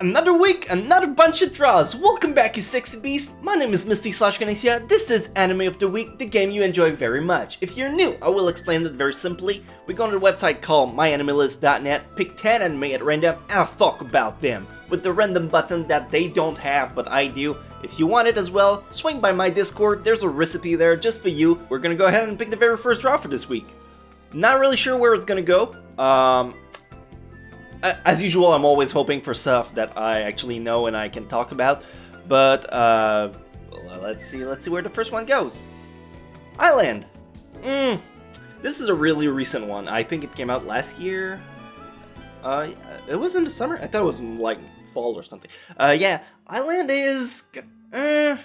Another week, another bunch of draws. Welcome back, you sexy beast. My name is Misty / Chronexia. This is Anime of the Week, the game you enjoy very much. If you're new, I will explain it very simply. We go to the website called myanimelist.net, pick 10 anime at random, and I'll talk about them. With the random button that they don't have, but I do. If you want it as well, swing by my Discord. There's a recipe there just for you. We're gonna go ahead and pick the very first draw for this week. Not really sure where it's gonna go. As usual, I'm always hoping for stuff that I actually know and I can talk about, but let's see where the first one goes. Island. This is a really recent one. I think it came out last year. It was in the summer. I thought it was like fall or something. Yeah, Island is. It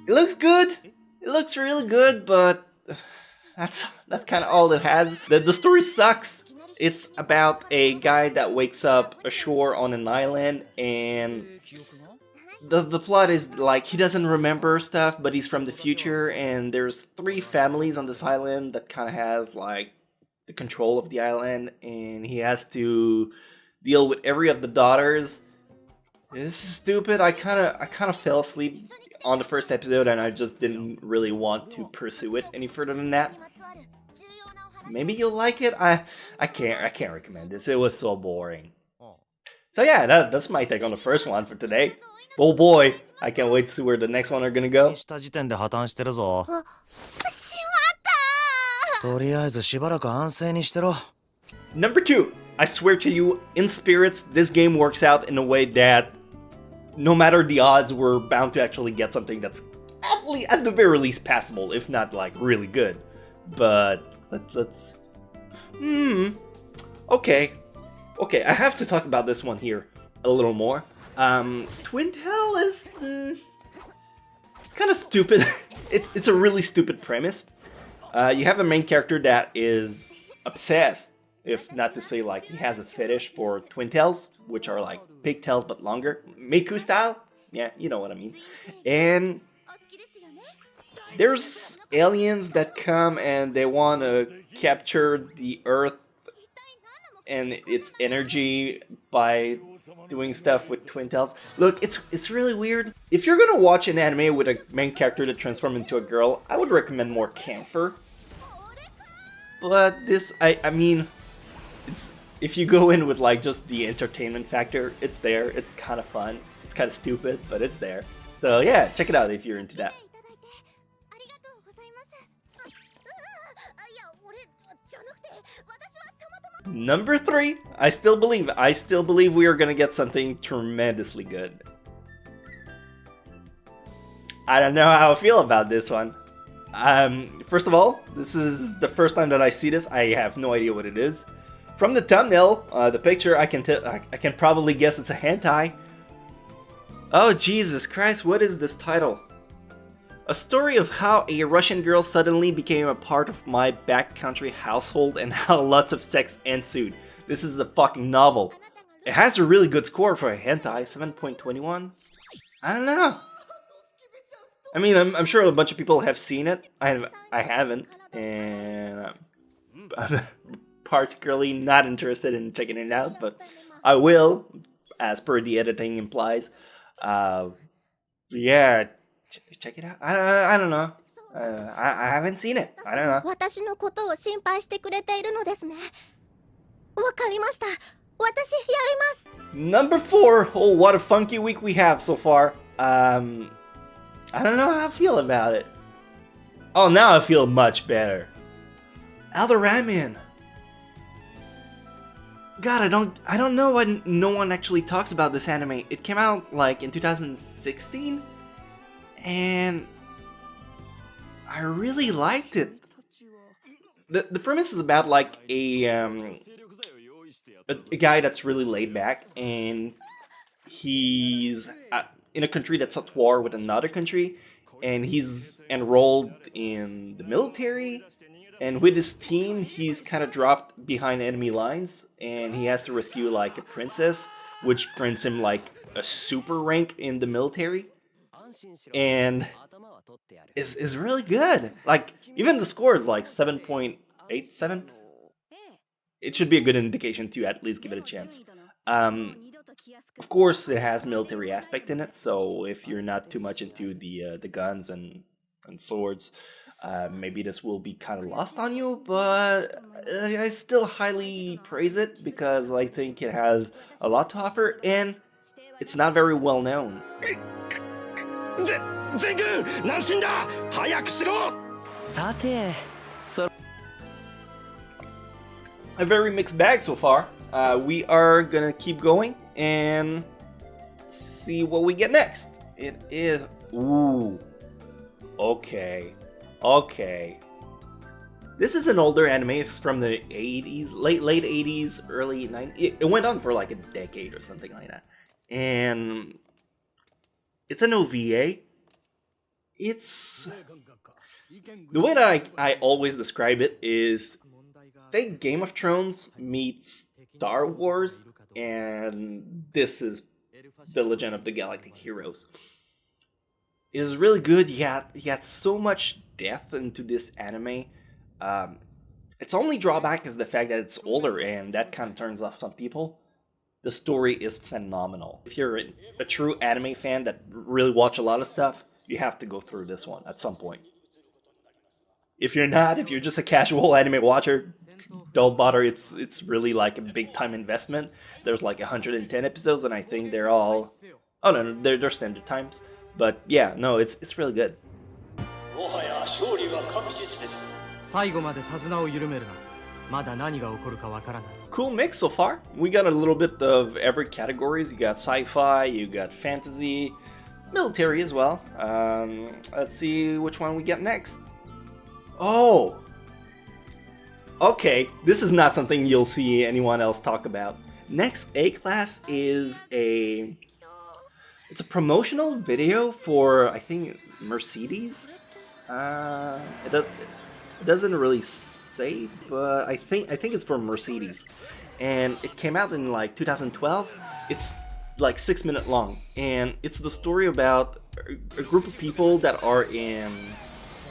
looks good. It looks really good, but that's kind of all it has. The story sucks. It's about a guy that wakes up ashore on an island, and the plot is like he doesn't remember stuff, but he's from the future, and there's 3 families on this island that kind of has like the control of the island, and he has to deal with every of the daughters. This is stupid. I kind of fell asleep on the first episode, and I just didn't really want to pursue it any further than that. Maybe you'll like it. I can't recommend this. It was so boring. So yeah, that's my take on the first one for today. Oh boy, I can't wait to see where the next one are gonna go. Number 2. I swear to you, in spirits, this game works out in a way that no matter the odds, we're bound to actually get something that's at the very least passable, if not like really good. But let's okay, I have to talk about this one here a little more. Twintel is it's kind of stupid. it's a really stupid premise. You have a main character that is obsessed, if not to say like he has a fetish for twintails, which are like pigtails but longer, Miku style. Yeah, you know what I mean. And there's aliens that come and they want to capture the Earth and its energy by doing stuff with twintails. Look, it's really weird. If you're gonna watch an anime with a main character that transforms into a girl, I would recommend more Camphor. But this, I mean, it's if you go in with like just the entertainment factor, it's there. It's kind of fun. It's kind of stupid, but it's there. So yeah, check it out if you're into that. Number 3, I still believe we are gonna get something tremendously good. I don't know how I feel about this one. First of all, this is the first time that I see this. I have no idea what it is. From the thumbnail, the picture, I can probably guess it's a hentai. Oh Jesus Christ, what is this title? A story of how a Russian girl suddenly became a part of my backcountry household and how lots of sex ensued. This is a fucking novel. It has a really good score for a hentai, 7.21. I don't know. I mean, I'm sure a bunch of people have seen it. I haven't, and I'm particularly not interested in checking it out, but I will, as per the editing implies. Yeah. Check it out. I don't know. I haven't seen it. I don't know. Number 4. Oh, what a funky week we have so far. I don't know how I feel about it. Oh, now I feel much better. Alderamin. God, I don't know why no one actually talks about this anime. It came out like in 2016. And I really liked it. The premise is about like a guy that's really laid back, and he's in a country that's at war with another country, and he's enrolled in the military, and with his team he's kind of dropped behind enemy lines, and he has to rescue like a princess, which turns him like a super rank in the military. And is really good. Like, even the score is like 7.87. It should be a good indication to at least give it a chance. Of course, it has military aspect in it, so if you're not too much into the guns and swords, maybe this will be kind of lost on you. But I still highly praise it because I think it has a lot to offer, and it's not very well known. A very mixed bag so far. We are gonna keep going and see what we get next. It is... Ooh. Okay. Okay. This is an older anime. It's from the 80s, late 80s, early 90s. It went on for like a decade or something like that. And it's an OVA. It's... The way that I always describe it is... think Game of Thrones meets Star Wars, and this is The Legend of the Galactic Heroes. It was really good. You had so much depth into this anime. Its only drawback is the fact that it's older, and that kind of turns off some people. The story is phenomenal. If you're a true anime fan that really watch a lot of stuff, you have to go through this one at some point. If you're not, if you're just a casual anime watcher, don't bother. It's really like a big time investment. There's like 110 episodes, and I think they're all... Oh no, they're standard times. But yeah, no, it's really good. Cool mix so far. We got a little bit of every categories. You got sci-fi, you got fantasy, military as well. Let's see which one we get next. Oh! Okay, this is not something you'll see anyone else talk about. Next A-Class is it's a promotional video for, I think, Mercedes? It doesn't really say, but I think it's for Mercedes. And it came out in like 2012. It's like 6 minutes long. And it's the story about a group of people that are in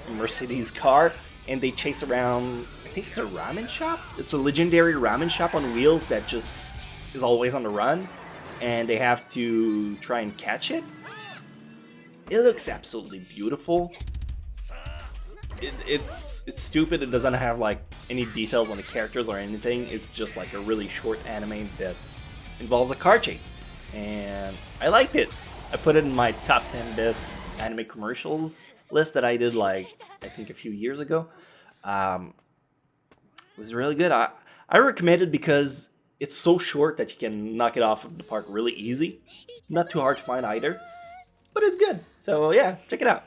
a Mercedes car, and they chase around, I think it's a ramen shop? It's a legendary ramen shop on wheels that just is always on the run, and they have to try and catch it. It looks absolutely beautiful. It's stupid. It doesn't have like any details on the characters or anything. It's just like a really short anime that involves a car chase, and I liked it. I put it in my top 10 best anime commercials list that I did like I think a few years ago. It was really good. I recommend it because it's so short that you can knock it off of the park really easy. It's not too hard to find either, but it's good. So yeah, check it out.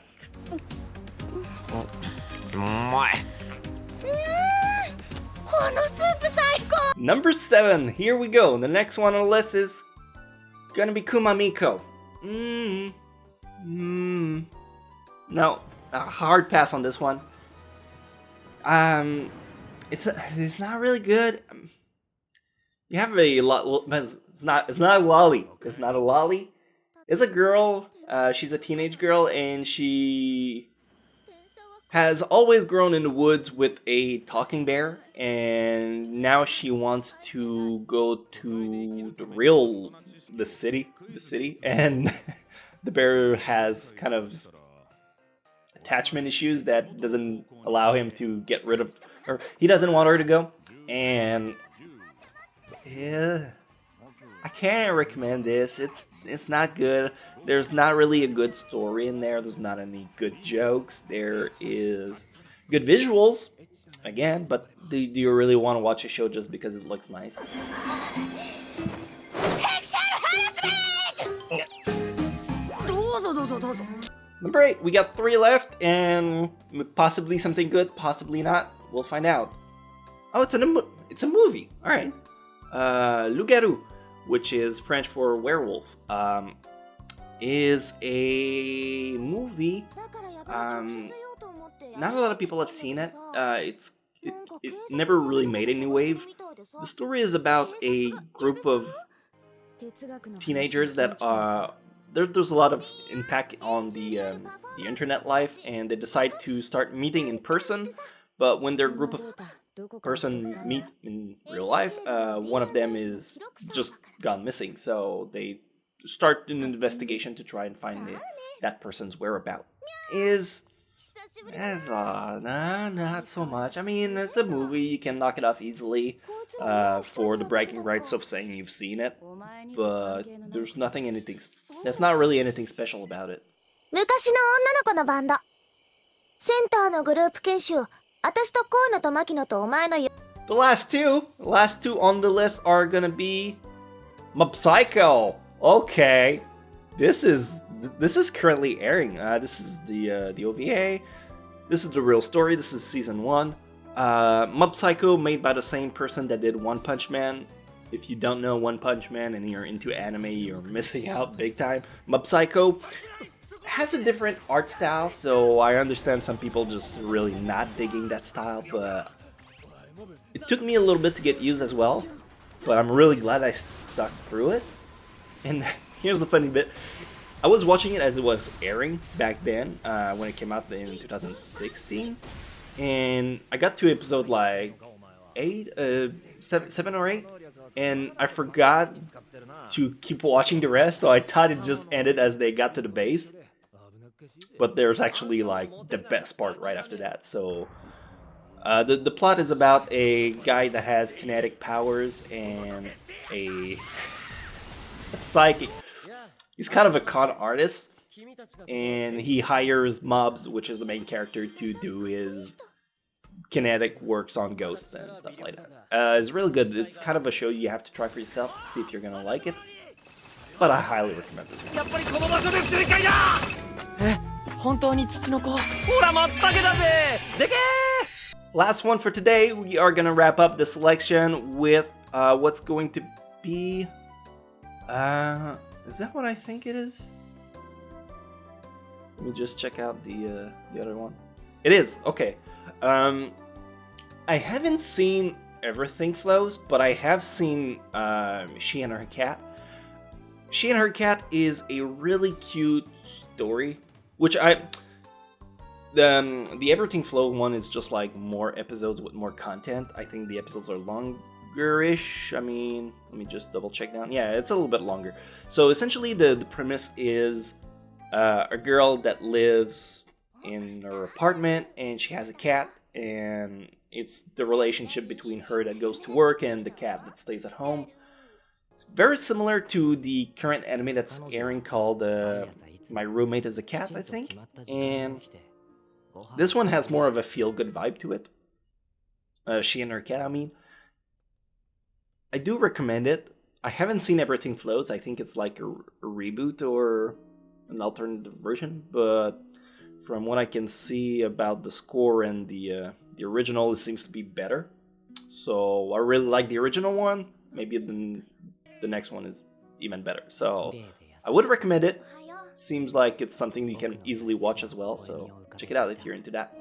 Number 7, here we go. The next one on the list is gonna be Kuma Miko. No, a hard pass on this one. It's not really good. You have a lot. It's not a lolly. It's not a lolly. It's a girl. She's a teenage girl, and she has always grown in the woods with a talking bear, and now she wants to go to the city, and the bear has kind of attachment issues that doesn't allow him to get rid of her. He doesn't want her to go, and yeah, I can't recommend this. It's not good. There's not really a good story in there. There's not any good jokes. There is good visuals, again, but do you really want to watch a show just because it looks nice? Number 8, we got 3 left, and possibly something good, possibly not. We'll find out. Oh, it's a movie. All right. Loupgarou, which is French for werewolf, is a movie. Not a lot of people have seen it. It never really made any wave. The story is about a group of teenagers that there's a lot of impact on the internet life, and they decide to start meeting in person. But when their group of person meet in real life. One of them is just gone missing, so they start an investigation to try and find that person's whereabout. Nah, not so much. I mean, it's a movie, you can knock it off easily for the bragging rights of saying you've seen it, but there's not really anything special about it. 昔の女の子のバンド。センターのグループ研修。私と河野と牧野とお前の。The last two on the list are gonna be Psycho. Okay, this is currently airing. This is the OVA. This is the real story. This is season 1. Psycho, made by the same person that did One Punch Man. If you don't know One Punch Man and you're into anime, you're missing out big time. Psycho has a different art style, so I understand some people just really not digging that style, but it took me a little bit to get used as well, but I'm really glad I stuck through it. And here's the funny bit. I was watching it as it was airing back then, when it came out in 2016, and I got to episode like 7 or 8, and I forgot to keep watching the rest, so I thought it just ended as they got to the base. But there's actually like the best part right after that. So the plot is about a guy that has kinetic powers and a psychic. He's kind of a con artist, and he hires Mobs, which is the main character, to do his kinetic works on ghosts and stuff like that. It's really good. It's kind of a show you have to try for yourself to see if you're gonna like it. But I highly recommend this one. Last one for today, we are gonna wrap up the selection with what's going to be... is that what I think it is? Let me just check out the other one. It is, okay. I haven't seen Everything Flows, but I have seen She and Her Cat. She and Her Cat is a really cute story, which the Everything Flow one is just like more episodes with more content. I think the episodes are longer-ish. I mean, let me just double check down. Yeah, it's a little bit longer. So essentially the premise is a girl that lives in her apartment and she has a cat, and it's the relationship between her that goes to work and the cat that stays at home. Very similar to the current anime that's airing called My Roommate is a Cat, I think. And this one has more of a feel-good vibe to it. She and Her Cat, I mean. I do recommend it. I haven't seen Everything Flows. I think it's like a reboot or an alternative version. But from what I can see about the score and the original, it seems to be better. So I really like the original one. Maybe the next one is even better. So I would recommend it. Seems like it's something you can easily watch as well. So check it out if you're into that.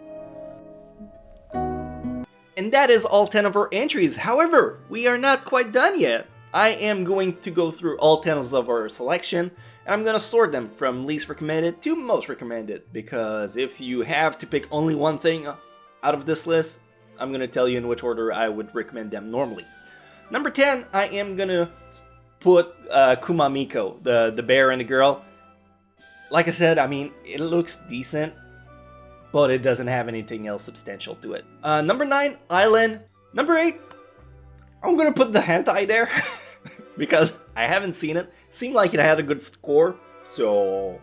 And that is all 10 of our entries. However, we are not quite done yet. I am going to go through all 10 of our selection, and I'm going to sort them from least recommended to most recommended, because if you have to pick only one thing out of this list, I'm going to tell you in which order I would recommend them normally. Number 10, I am going to put Kuma Miko, the bear and the girl. Like I said, I mean, it looks decent, but it doesn't have anything else substantial to it. Number 9, Island. Number 8, I'm gonna put the hentai there, because I haven't seen it. Seemed like it had a good score, so...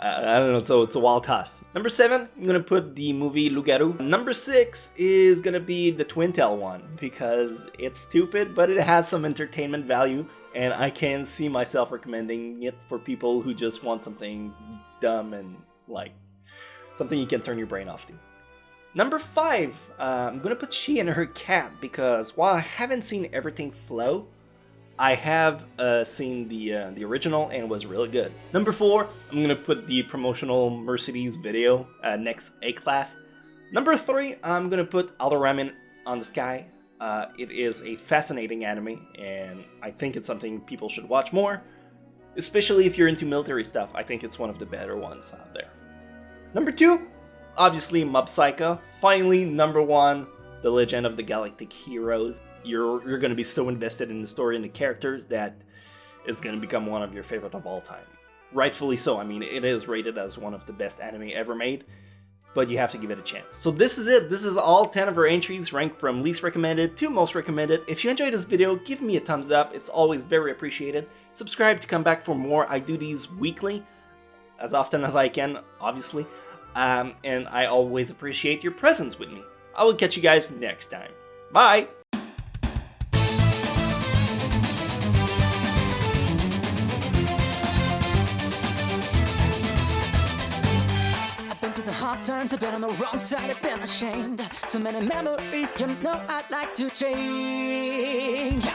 I don't know, so it's a wild toss. Number 7, I'm gonna put the movie Loupgarou. Number 6 is gonna be the Twin Tail one, because it's stupid, but it has some entertainment value, and I can see myself recommending it for people who just want something dumb and, like, something you can turn your brain off to. Number 5, I'm gonna put She and Her Cat, because while I haven't seen Everything Flow, I have seen the original and it was really good. Number 4, I'm gonna put the promotional Mercedes video, Next A-Class. Number 3, I'm gonna put Alderamin on the Sky. It is a fascinating anime, and I think it's something people should watch more, especially if you're into military stuff. I think it's one of the better ones out there. Number 2, obviously Mob Psycho. Finally, number 1, The Legend of the Galactic Heroes. You're gonna be so invested in the story and the characters that it's gonna become one of your favorite of all time. Rightfully so. I mean, it is rated as one of the best anime ever made, but you have to give it a chance. So this is it. This is all 10 of our entries ranked from least recommended to most recommended. If you enjoyed this video, give me a thumbs up. It's always very appreciated. Subscribe to come back for more. I do these weekly, as often as I can, obviously. And I always appreciate your presence with me. I will catch you guys next time. Bye! Through the hard times, I've been on the wrong side, I've been ashamed. So many memories, you know I'd like to change.